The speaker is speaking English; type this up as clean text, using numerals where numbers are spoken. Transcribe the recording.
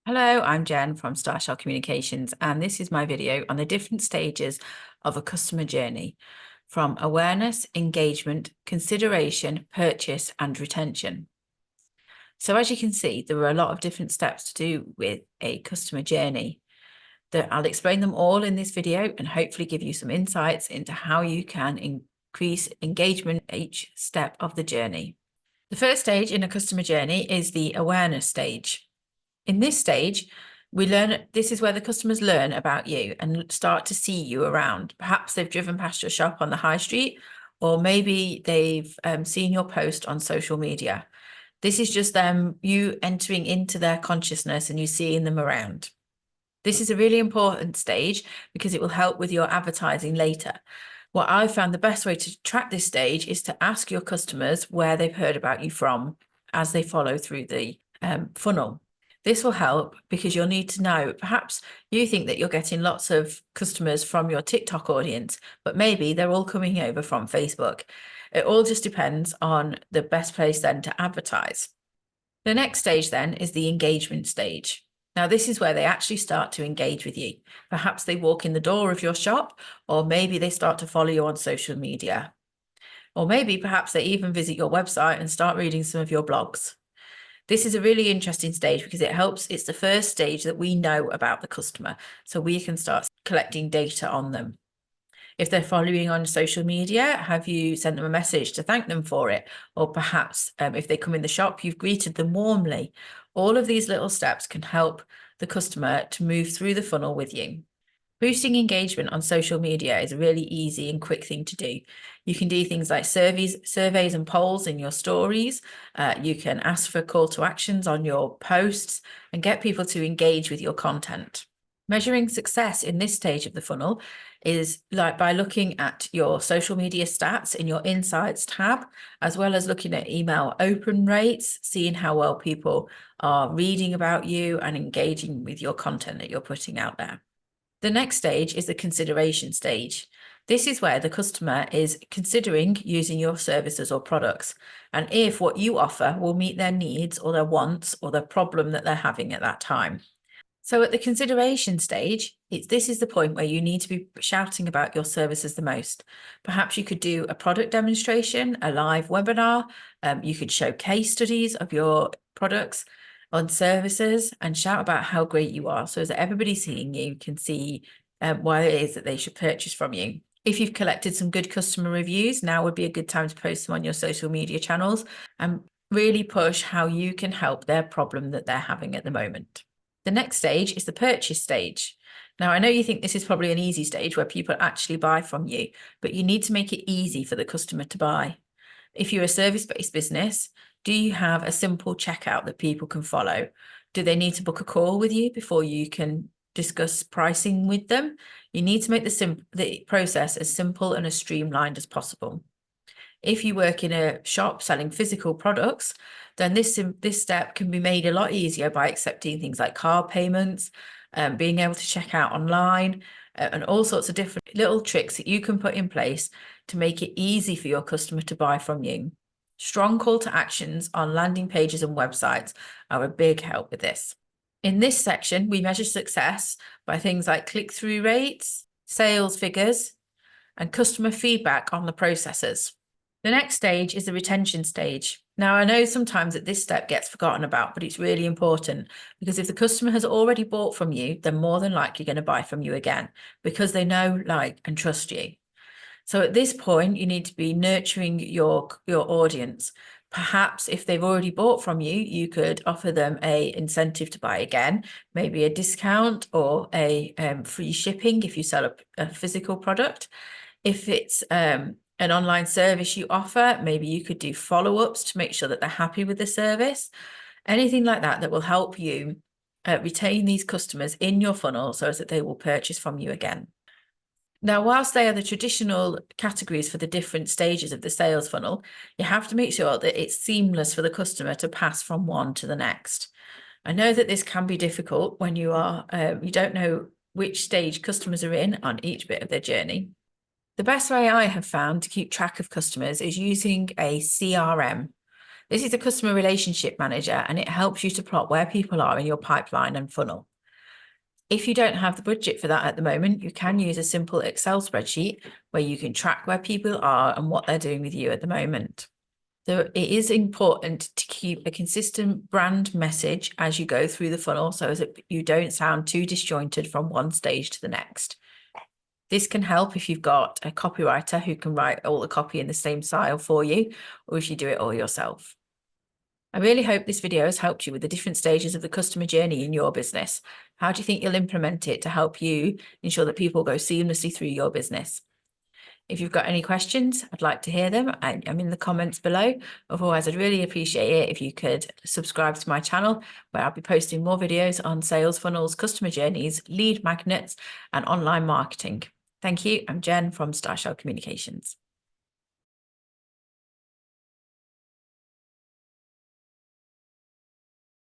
Hello, I'm Jen from Starshell Communications, and this is my video on the different stages of a customer journey from awareness, engagement, consideration, purchase, and retention. So as you can see, there are a lot of different steps to do with a customer journey. I'll explain them all in this video and hopefully give you some insights into how you can increase engagement each step of the journey. The first stage in a customer journey is the awareness stage. In this stage, this is where the customers learn about you and start to see you around. Perhaps they've driven past your shop on the high street, or maybe they've seen your post on social media. This is just you entering into their consciousness and you seeing them around. This is a really important stage because it will help with your advertising later. What I've found the best way to track this stage is to ask your customers where they've heard about you from as they follow through the funnel. This will help because you'll need to know, perhaps you think that you're getting lots of customers from your TikTok audience, but maybe they're all coming over from Facebook. It all just depends on the best place then to advertise. The next stage then is the engagement stage. Now, this is where they actually start to engage with you. Perhaps they walk in the door of your shop, or maybe they start to follow you on social media. Or maybe perhaps they even visit your website and start reading some of your blogs. This is a really interesting stage because it's the first stage that we know about the customer, so we can start collecting data on them. If they're following on social media, have you sent them a message to thank them for it? Or perhaps if they come in the shop, you've greeted them warmly. All of these little steps can help the customer to move through the funnel with you. Boosting engagement on social media is a really easy and quick thing to do. You can do things like surveys and polls in your stories. You can ask for call to actions on your posts and get people to engage with your content. Measuring success in this stage of the funnel is like by looking at your social media stats in your Insights tab, as well as looking at email open rates, seeing how well people are reading about you and engaging with your content that you're putting out there. The next stage is the consideration stage. This is where the customer is considering using your services or products, and if what you offer will meet their needs or their wants or the problem that they're having at that time. So at the consideration stage, this is the point where you need to be shouting about your services the most. Perhaps you could do a product demonstration, a live webinar. You could show case studies of your products on services and shout about how great you are, so that everybody seeing you can see why it is that they should purchase from you. If you've collected some good customer reviews, now would be a good time to post them on your social media channels and really push how you can help their problem that they're having at the moment. The next stage is the purchase stage. Now, I know you think this is probably an easy stage where people actually buy from you, but you need to make it easy for the customer to buy. If you're a service-based business, do you have a simple checkout that people can follow? Do they need to book a call with you before you can discuss pricing with them? You need to make the process as simple and as streamlined as possible. If you work in a shop selling physical products, then this step can be made a lot easier by accepting things like card payments, being able to check out online, and all sorts of different little tricks that you can put in place to make it easy for your customer to buy from you. Strong call to actions on landing pages and websites are a big help with this. In this section, we measure success by things like click-through rates, sales figures, and customer feedback on the processes. The next stage is the retention stage. Now, I know sometimes that this step gets forgotten about, but it's really important because if the customer has already bought from you, they're more than likely going to buy from you again because they know, like, and trust you. So at this point, you need to be nurturing your audience. Perhaps if they've already bought from you, you could offer them an incentive to buy again, maybe a discount or a free shipping if you sell a physical product. If it's an online service you offer, maybe you could do follow-ups to make sure that they're happy with the service. Anything like that will help you retain these customers in your funnel so that they will purchase from you again. Now, whilst they are the traditional categories for the different stages of the sales funnel, you have to make sure that it's seamless for the customer to pass from one to the next. I know that this can be difficult when you don't know which stage customers are in on each bit of their journey. The best way I have found to keep track of customers is using a CRM. This is a customer relationship manager, and it helps you to plot where people are in your pipeline and funnel. If you don't have the budget for that at the moment, you can use a simple Excel spreadsheet where you can track where people are and what they're doing with you at the moment. So it is important to keep a consistent brand message as you go through the funnel so that you don't sound too disjointed from one stage to the next. This can help if you've got a copywriter who can write all the copy in the same style for you, or if you do it all yourself. I really hope this video has helped you with the different stages of the customer journey in your business. How do you think you'll implement it to help you ensure that people go seamlessly through your business? If you've got any questions, I'd like to hear them. I'm in the comments below. Otherwise, I'd really appreciate it if you could subscribe to my channel, where I'll be posting more videos on sales funnels, customer journeys, lead magnets, and online marketing. Thank you. I'm Jen from Starshell Communications.